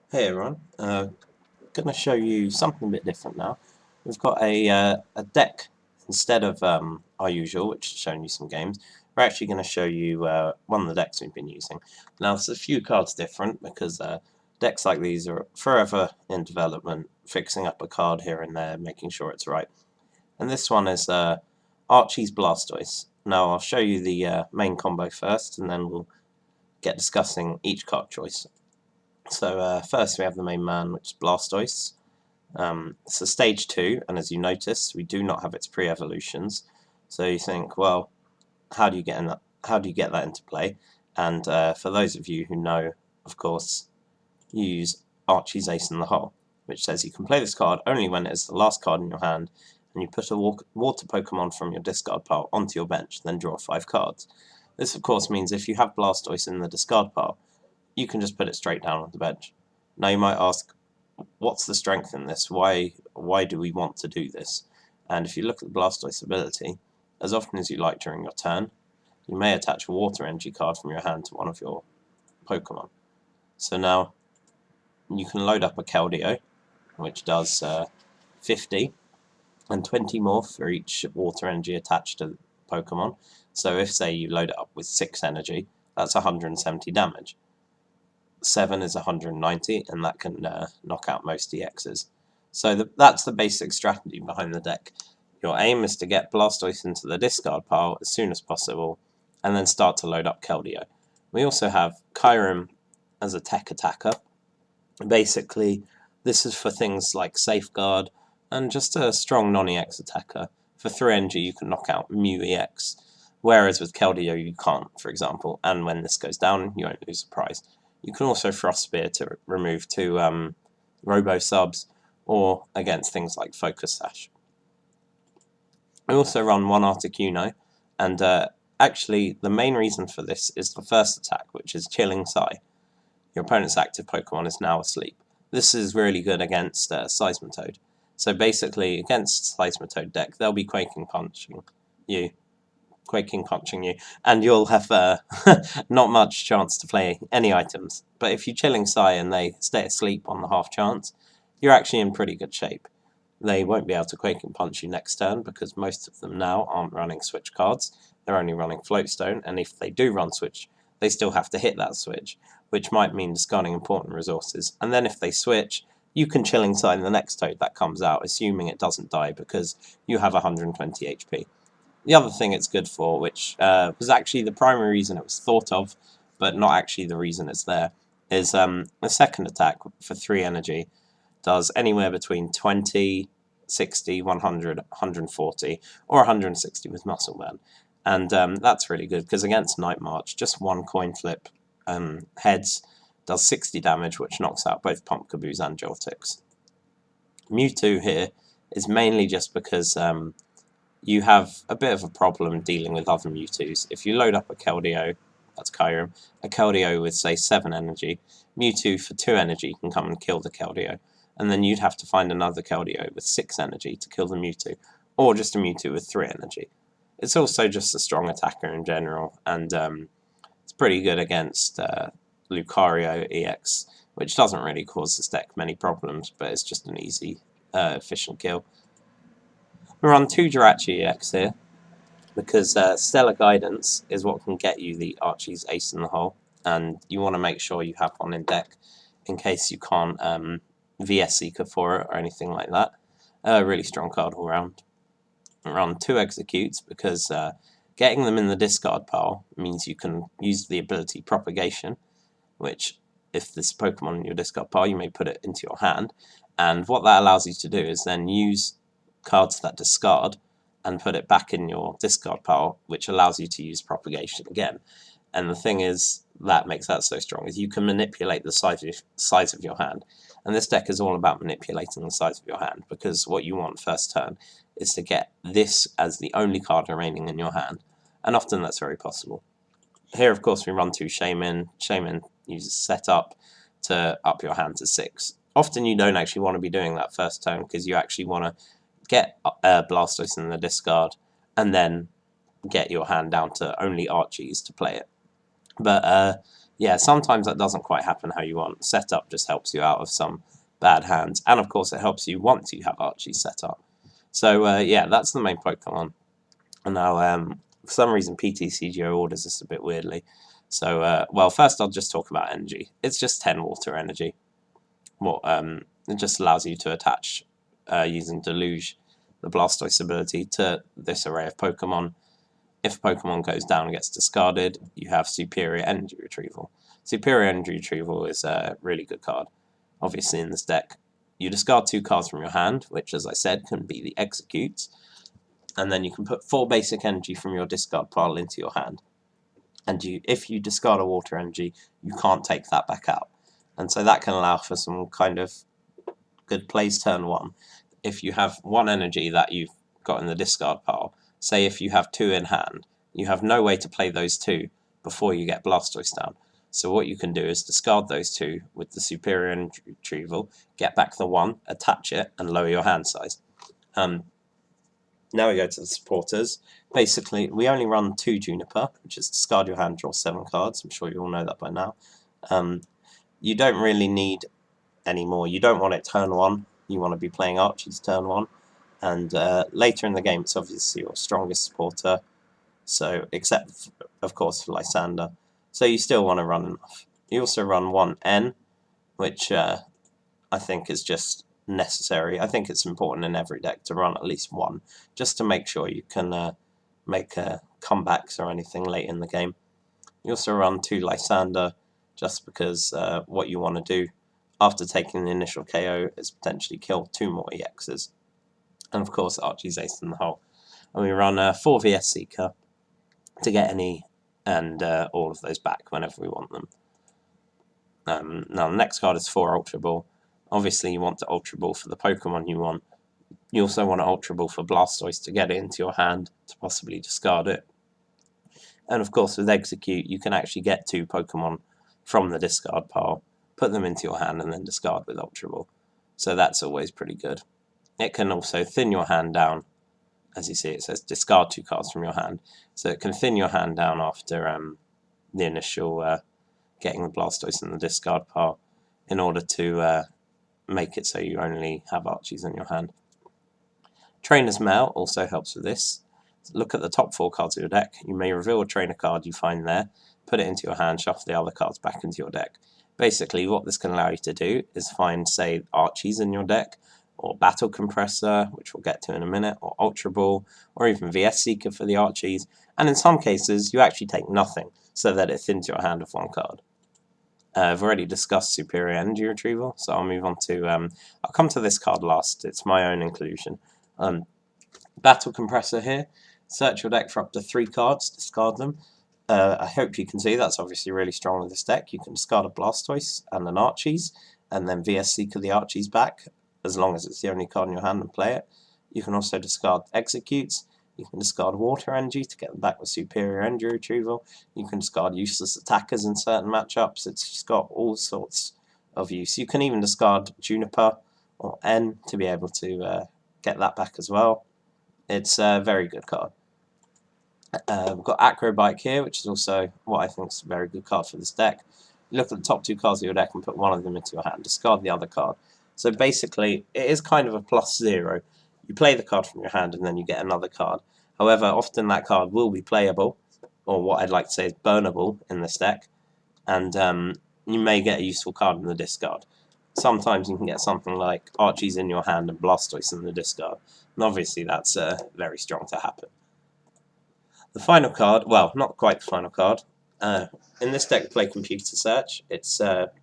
Hey everyone, going to show you something a bit different now. We've got a deck instead of our usual, which is showing you some games. We're actually going to show you one of the decks we've been using. Now, there's a few cards different because decks like these are forever in development, fixing up a card here and there, making sure it's right. And this one is Archies Blastoise. Now, I'll show you the main combo first, and then we'll get discussing each card choice. So first we have the main man, which is Blastoise. It's a stage 2, and as you notice, we do not have its pre-evolutions. So you think, well, how do you get that? How do you get that into play? And for those of you who know, of course, you use Archie's Ace in the Hole, which says you can play this card only when it is the last card in your hand, and you put a water Pokemon from your discard pile onto your bench, then draw 5 cards. This, of course, means if you have Blastoise in the discard pile, you can just put it straight down on the bench. Now you might ask, what's the strength in this? Why do we want to do this? And if you look at the Blastoise ability, as often as you like during your turn, you may attach a water energy card from your hand to one of your Pokemon. So now you can load up a Keldeo, which does 50 and 20 more for each water energy attached to the Pokemon. So if, say, you load it up with 6 energy, that's 170 damage. 7 is 190, and that can knock out most EXs. So that's the basic strategy behind the deck. Your aim is to get Blastoise into the discard pile as soon as possible, and then start to load up Keldeo. We also have Kyurem as a tech attacker. Basically, this is for things like Safeguard, and just a strong non-EX attacker. For 3 energy, you can knock out Mew EX, whereas with Keldeo you can't, for example, and when this goes down, you won't lose a prize. You can also Frost Spear to remove 2 Robo Subs, or against things like Focus Sash. We also run 1 Articuno, and actually the main reason for this is the first attack, which is Chilling Sigh. Your opponent's active Pokemon is now asleep. This is really good against Seismitoad. So basically, against Seismitoad deck, they'll be Quaking Punching you, and you'll have not much chance to play any items. But if you Chilling Sigh and they stay asleep on the half chance, you're actually in pretty good shape. They won't be able to Quaking Punch you next turn because most of them now aren't running switch cards. They're only running Floatstone, and if they do run switch, they still have to hit that switch, which might mean discarding important resources. And then if they switch, you can Chilling Sigh the next toad that comes out, assuming it doesn't die because you have 120 HP. The other thing it's good for, which was actually the primary reason it was thought of, but not actually the reason it's there, is the second attack for 3 energy does anywhere between 20, 60, 100, 140, or 160 with Muscle Man. And that's really good, because against Night March, just 1 coin flip heads does 60 damage, which knocks out both Pumpkaboos and Joltix. Mewtwo here is mainly just because you have a bit of a problem dealing with other Mewtwo's. If you load up a Keldeo, that's Kyurem, a Keldeo with, say, 7 energy, Mewtwo for 2 energy can come and kill the Keldeo, and then you'd have to find another Keldeo with 6 energy to kill the Mewtwo, or just a Mewtwo with 3 energy. It's also just a strong attacker in general, and it's pretty good against Lucario EX, which doesn't really cause this deck many problems, but it's just an easy, efficient kill. We run 2 Jirachi EX here, because Stellar Guidance is what can get you the Archie's Ace in the Hole, and you want to make sure you have one in deck in case you can't VS Seeker for it or anything like that. Really strong card all round. We run 2 Executes because getting them in the discard pile means you can use the ability Propagation, which if this Pokemon in your discard pile, you may put it into your hand, and what that allows you to do is then use cards that discard and put it back in your discard pile, which allows you to use Propagation again. And the thing is that makes that so strong is you can manipulate the size of your hand. And this deck is all about manipulating the size of your hand, because what you want first turn is to get this as the only card remaining in your hand, and often that's very possible. Here, of course, we run 2 Shaman. Shaman uses Setup to up your hand to 6. Often you don't actually want to be doing that first turn, because you actually want to get Blastoise in the discard, and then get your hand down to only Archies to play it. But yeah, sometimes that doesn't quite happen how you want. Setup just helps you out of some bad hands, and of course it helps you once you have Archies set up. So yeah, that's the main Pokemon. And now, for some reason, PTCGO orders this a bit weirdly. So, well, first I'll just talk about energy. It's just 10 water energy. It just allows you to attach, using Deluge, the Blastoise ability, to this array of Pokemon. If a Pokemon goes down and gets discarded, you have Superior Energy Retrieval. Superior Energy Retrieval is a really good card, obviously, in this deck. You discard 2 cards from your hand, which, as I said, can be the Executes, and then you can put 4 basic energy from your discard pile into your hand. And if you discard a water energy, you can't take that back out. And so that can allow for some kind of good plays turn 1. If you have 1 energy that you've got in the discard pile, say if you have 2 in hand, you have no way to play those 2 before you get Blastoise down. So what you can do is discard those 2 with the Superior Energy Retrieval, get back the 1, attach it, and lower your hand size. Now we go to the supporters. Basically, we only run 2 Juniper, which is discard your hand, draw 7 cards. I'm sure you all know that by now. You don't really need any more. You don't want it turn 1. You want to be playing Archies turn 1. And later in the game, it's obviously your strongest supporter. So, except, of course, for Lysander. So you still want to run enough. You also run 1 N, which I think is just necessary. I think it's important in every deck to run at least 1, just to make sure you can make comebacks or anything late in the game. You also run 2 Lysander, just because what you want to do after taking the initial KO is potentially kill 2 more EXs. And of course, Archie's Ace in the hole. And we run 4 VS Seeker to get any and all of those back whenever we want them. Now, the next card is 4 Ultra Ball. Obviously, you want to Ultra Ball for the Pokemon you want. You also want to Ultra Ball for Blastoise to get it into your hand to possibly discard it. And of course, with Execute, you can actually get 2 Pokemon from the discard pile, put them into your hand, and then discard with Ultra Ball. So that's always pretty good. It can also thin your hand down. As you see, it says discard 2 cards from your hand. So it can thin your hand down after the initial getting the Blastoise in the discard pile in order to make it so you only have Archies in your hand. Trainer's Mail also helps with this. Look at the top 4 cards of your deck. You may reveal a trainer card you find there, put it into your hand, shuffle the other cards back into your deck. Basically, what this can allow you to do is find, say, Archies in your deck, or Battle Compressor, which we'll get to in a minute, or Ultra Ball, or even VS Seeker for the Archies, and in some cases, you actually take nothing, so that it thins your hand of 1 card. I've already discussed Superior Energy Retrieval, so I'll move on to... I'll come to this card last. It's my own inclusion. Battle Compressor here. Search your deck for up to 3 cards, discard them. I hope you can see that's obviously really strong with this deck. You can discard a Blastoise and an Archies, and then VS Seeker the Archies back, as long as it's the only card in your hand, and play it. You can also discard Executes. You can discard Water Energy to get them back with Superior Energy Retrieval. You can discard useless attackers in certain matchups. It's just got all sorts of use. You can even discard Juniper or N to be able to get that back as well. It's a very good card. We've got Acrobike here, which is also what I think is a very good card for this deck. You look at the top 2 cards of your deck and put 1 of them into your hand. Discard the other card. So basically, it is kind of a +0. You play the card from your hand and then you get another card. However, often that card will be playable, or what I'd like to say is burnable in this deck, and you may get a useful card in the discard. Sometimes you can get something like Archies in your hand and Blastoise in the discard, and obviously that's very strong to happen. The final card, well, not quite the final card. In this deck, play Computer Search. It's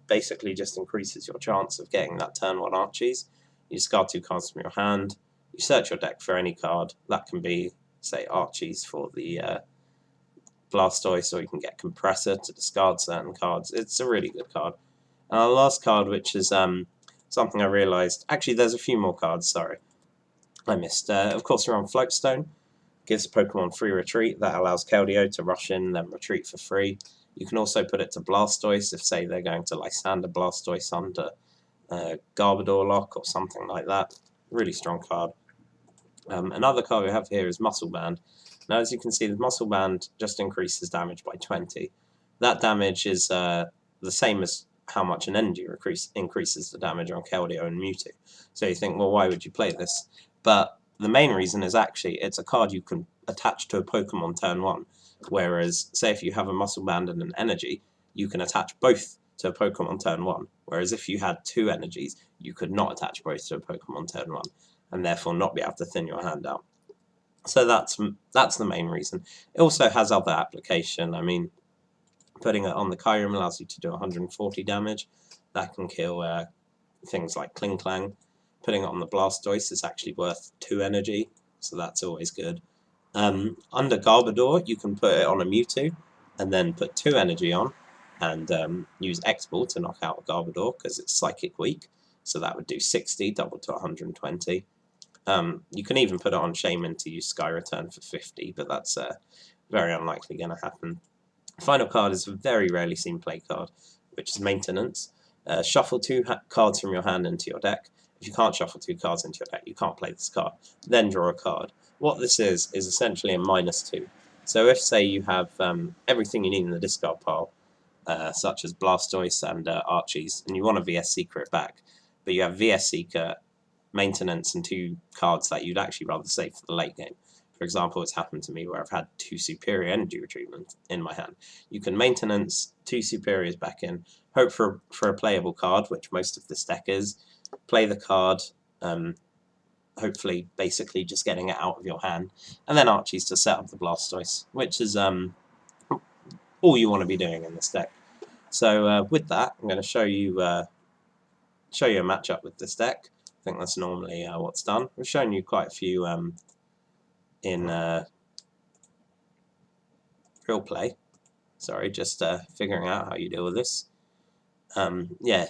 basically just increases your chance of getting that turn 1 Archies. You discard 2 cards from your hand. You search your deck for any card. That can be, say, Archies for the Blastoise, or you can get Compressor to discard certain cards. It's a really good card. And our last card, which is something I realised... Actually, there's a few more cards, sorry. I missed. Of course, we're on Floatstone. Gives Pokemon free retreat. That allows Keldeo to rush in, then retreat for free. You can also put it to Blastoise if, say, they're going to Lysander Blastoise under Garbodor lock or something like that. Really strong card. Another card we have here is Muscle Band. Now, as you can see, the Muscle Band just increases damage by 20. That damage is the same as how much an energy increases the damage on Keldeo and Mewtwo. So you think, well, why would you play this? But the main reason is actually it's a card you can attach to a Pokemon turn 1. Whereas, say if you have a Muscle Band and an Energy, you can attach both to a Pokemon turn 1. Whereas if you had 2 energies, you could not attach both to a Pokemon turn 1, and therefore not be able to thin your hand out. So that's the main reason. It also has other application. I mean, putting it on the Kyurem allows you to do 140 damage. That can kill things like Kling Klang. Putting it on the Blastoise is actually worth 2 energy, so that's always good. Under Garbodor, you can put it on a Mewtwo, and then put 2 energy on, and use X-Ball to knock out a Garbodor, because it's Psychic Weak, so that would do 60, double to 120. You can even put it on Shaman to use Sky Return for 50, but that's very unlikely going to happen. Final card is a very rarely seen play card, which is Maintenance. Shuffle 2 cards from your hand into your deck. If you can't shuffle 2 cards into your deck, you can't play this card. Then draw a card. What this is essentially a -2. So if, say, you have everything you need in the discard pile, such as Blastoise and Archies, and you want a VS Seeker it back, but you have VS Seeker, Maintenance, and 2 cards that you'd actually rather save for the late game. For example, it's happened to me where I've had 2 Superior Energy Retrieval in my hand. You can Maintenance 2 Superiors back in, hope for a playable card, which most of this deck is, play the card, hopefully basically just getting it out of your hand, and then Archies to set up the Blastoise, which is all you want to be doing in this deck. So with that, I'm going to show you a matchup with this deck. I think that's normally what's done. We've shown you quite a few in real play. Sorry, just figuring out how you deal with this. Yeah,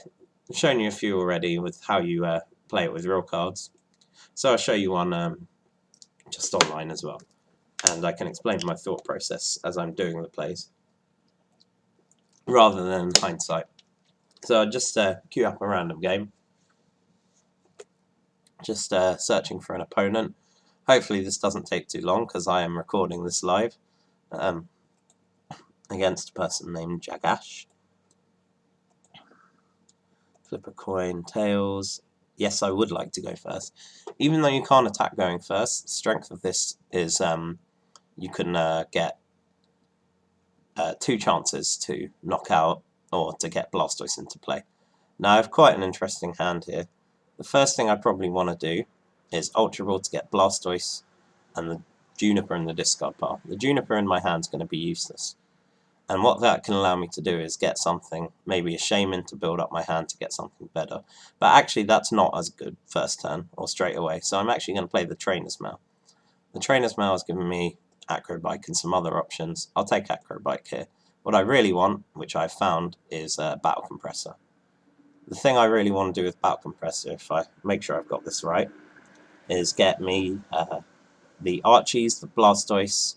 I've shown you a few already with how you play it with real cards. So I'll show you one just online as well. And I can explain my thought process as I'm doing the plays, rather than hindsight. So I'll just queue up a random game. Just searching for an opponent. Hopefully this doesn't take too long, because I am recording this live against a person named Jagash. Flip a coin, tails. Yes, I would like to go first. Even though you can't attack going first, the strength of this is you can get 2 chances to knock out or to get Blastoise into play. Now I have quite an interesting hand here. The first thing I probably want to do is Ultra Ball to get Blastoise and the Juniper in the discard pile. The Juniper in my hand is going to be useless. And what that can allow me to do is get something, maybe a Shaman to build up my hand to get something better. But actually that's not as good first turn or straight away, so I'm actually going to play the Trainer's Mail. The Trainer's Mail has given me Acrobike and some other options. I'll take Acrobike here. What I really want, which I've found, is Battle Compressor. The thing I really want to do with Battle Compressor, if I make sure I've got this right, is get me the Archies, the Blastoise,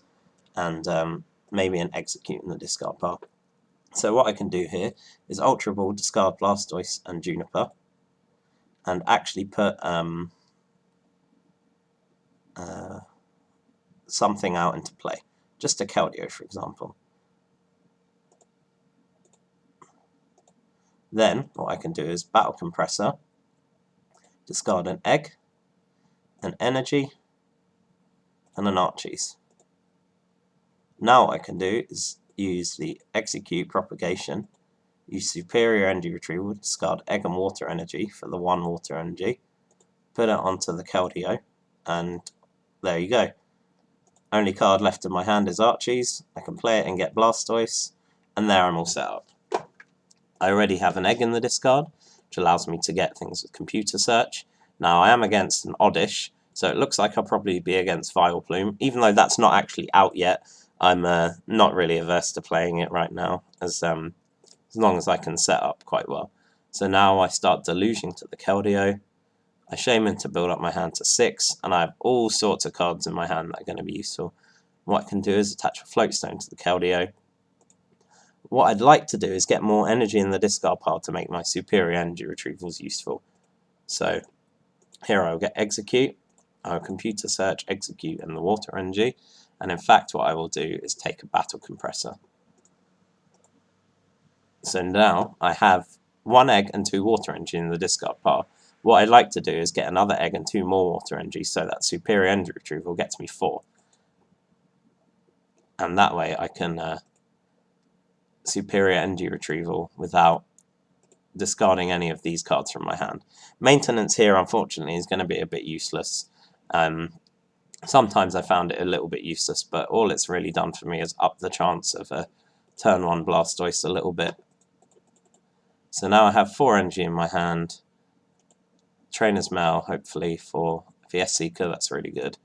and maybe an Execute in the discard pile. So what I can do here is Ultra Ball, discard Blastoise and Juniper, and actually put something out into play. Just a Keldeo, for example. Then what I can do is Battle Compressor, discard an Egg, an Energy, and an Archies. Now what I can do is use the Execute Propagation, use Superior Energy Retrieval, discard Egg and Water Energy for the 1 Water Energy, put it onto the Keldeo, and there you go. Only card left in my hand is Archies. I can play it and get Blastoise, and there I'm all set up. I already have an Egg in the discard, which allows me to get things with Computer Search. Now I am against an Oddish, so it looks like I'll probably be against Vileplume, even though that's not actually out yet. I'm not really averse to playing it right now, as long as I can set up quite well. So now I start Deluging to the Keldeo. I Shaman to build up my hand to 6, and I have all sorts of cards in my hand that are going to be useful. What I can do is attach a Floatstone to the Keldeo. What I'd like to do is get more energy in the discard pile to make my Superior Energy Retrievals useful. So here I'll get Execute, I'll Computer Search, Execute, and the Water Energy. And in fact what I will do is take a Battle Compressor. So now I have 1 egg and 2 water energy in the discard pile. What I'd like to do is get another egg and 2 more water energy so that superior energy retrieval gets me 4. And that way I can superior energy retrieval without discarding any of these cards from my hand. Maintenance here, unfortunately, is going to be a bit useless. Sometimes I found it a little bit useless, but all it's really done for me is up the chance of a turn 1 Blastoise a little bit. So now I have 4 energy in my hand. Trainer's Mail, hopefully, for VS Seeker, that's really good.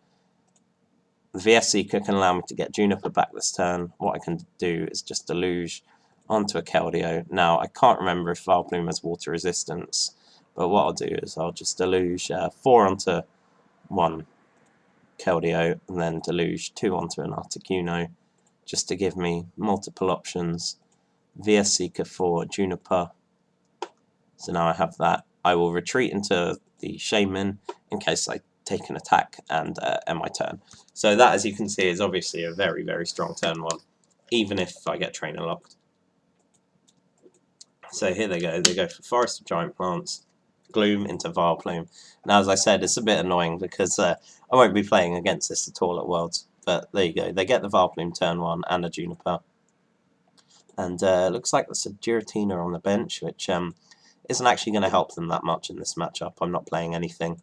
The VS Seeker can allow me to get Juniper back this turn. What I can do is just deluge onto a Keldeo. Now, I can't remember if Vileplume has water resistance, but what I'll do is I'll just deluge 4 onto 1 Keldeo, and then deluge 2 onto an Articuno, just to give me multiple options. VS Seeker for Juniper. So now I have that. I will retreat into the Shaman in case I take an attack and end my turn. So that, as you can see, is obviously a very, very strong turn 1, even if I get Trainer locked. So here they go for Forest of Giant Plants, Gloom into Vileplume. Now, as I said, it's a bit annoying because I won't be playing against this at all at Worlds, but there you go. They get the Vileplume turn 1 and a Juniper. And looks like there's a Giratina on the bench, which isn't actually going to help them that much in this matchup. I'm not playing anything.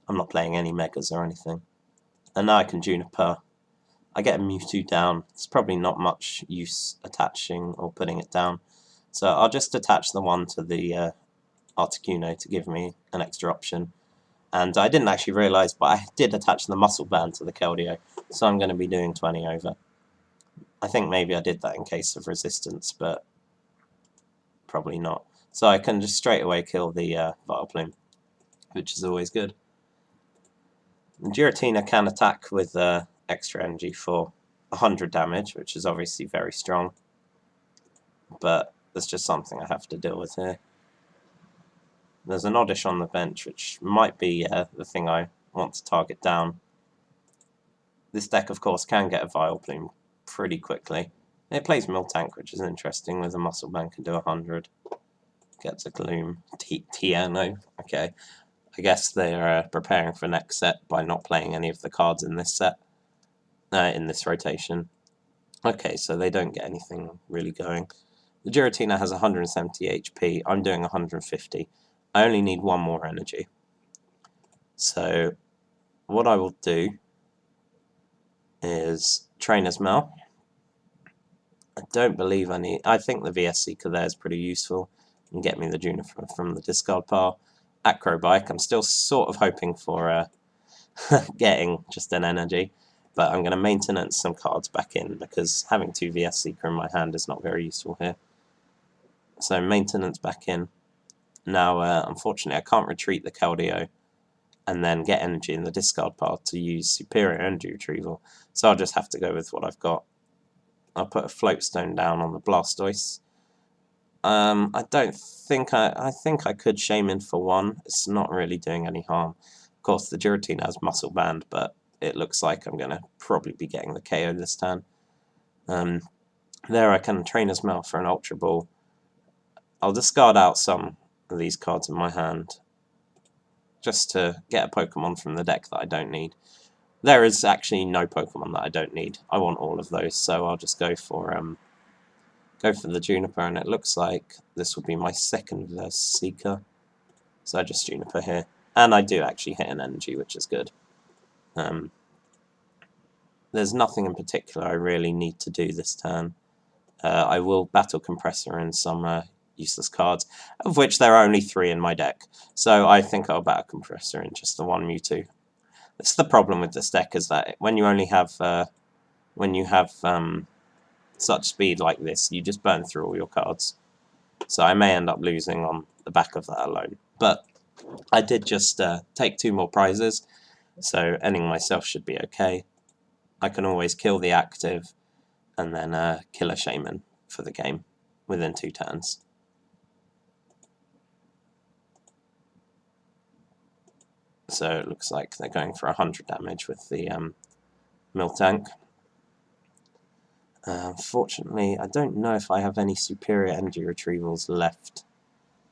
I'm not playing any Megas or anything. And now I can Juniper. I get a Mewtwo down. It's probably not much use attaching or putting it down. So I'll just attach the one to the Articuno to give me an extra option. And I didn't actually realise, but I did attach the Muscle Band to the Keldeo. So I'm going to be doing 20 over. I think maybe I did that in case of resistance, but probably not. So I can just straight away kill the Vileplume, which is always good. And Giratina can attack with extra energy for 100 damage, which is obviously very strong. But there's just something I have to deal with here. There's an Oddish on the bench, which might be the thing I want to target down. This deck, of course, can get a Vileplume pretty quickly. It plays Miltank, which is interesting, with a Muscle Band can do 100. Gets a Gloom. Tiano. Okay. I guess they're preparing for next set by not playing any of the cards in this set, in this rotation. Okay, so they don't get anything really going. The Giratina has 170 HP. I'm doing 150. I only need 1 more energy. So what I will do is Trainer's Mail. I don't believe I need... I think the VS Seeker there is pretty useful and get me the Juniper from the discard pile. Acrobike, I'm still sort of hoping for getting just an energy, but I'm going to maintenance some cards back in because having 2 VS Seeker in my hand is not very useful here. So maintenance back in. Now, unfortunately, I can't retreat the Keldeo and then get energy in the discard pile to use superior energy retrieval, so I'll just have to go with what I've got. I'll put a Floatstone down on the Blastoise. I don't think I think I could Shaman for 1. It's not really doing any harm. Of course, the Giratina has Muscle Band, but it looks like I'm going to probably be getting the KO this turn. There I can Trainer's Mail for an Ultra Ball. I'll discard out some of these cards in my hand just to get a Pokemon from the deck that I don't need. There is actually no Pokemon that I don't need. I want all of those, so I'll just go for the Juniper, and it looks like this will be my second VS Seeker. So I just Juniper here. And I do actually hit an energy, which is good. There's nothing in particular I really need to do this turn. I will Battle Compressor in some useless cards, of which there are only 3 in my deck. So I think I'll Battle Compressor in just the 1 Mewtwo. That's the problem with this deck, is that when you only have such speed like this, you just burn through all your cards. So I may end up losing on the back of that alone. But I did just take 2 more prizes, so ending myself should be okay. I can always kill the active and then kill a Shaman for the game within 2 turns. So it looks like they're going for 100 damage with the Miltank. Unfortunately, I don't know if I have any superior energy retrievals left.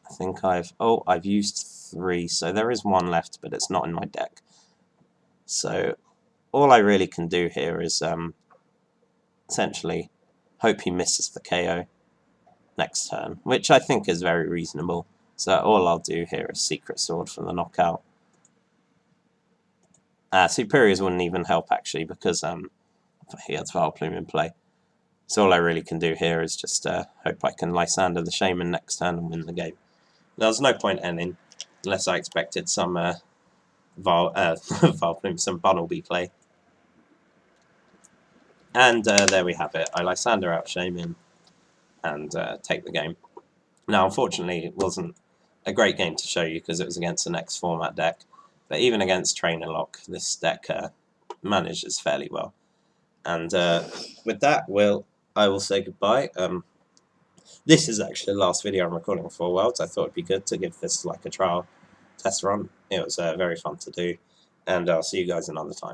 I think I've used 3, so there is 1 left, but it's not in my deck. So all I really can do here is essentially hope he misses the KO next turn, which I think is very reasonable. So all I'll do here is Secret Sword for the knockout. Superiors wouldn't even help actually, because he has Vileplume in play. So all I really can do here is just hope I can Lysander the Shaman next turn and win the game. There's no point ending unless I expected some Vileplume, some Bunnelby play. And there we have it. I Lysander out Shaman and take the game. Now, unfortunately, it wasn't a great game to show you because it was against the next format deck. But even against Trainer Lock, this deck manages fairly well. And with that, I will say goodbye. This is actually the last video I'm recording for Worlds. I thought it'd be good to give this like a trial test run. It was very fun to do. And I'll see you guys another time.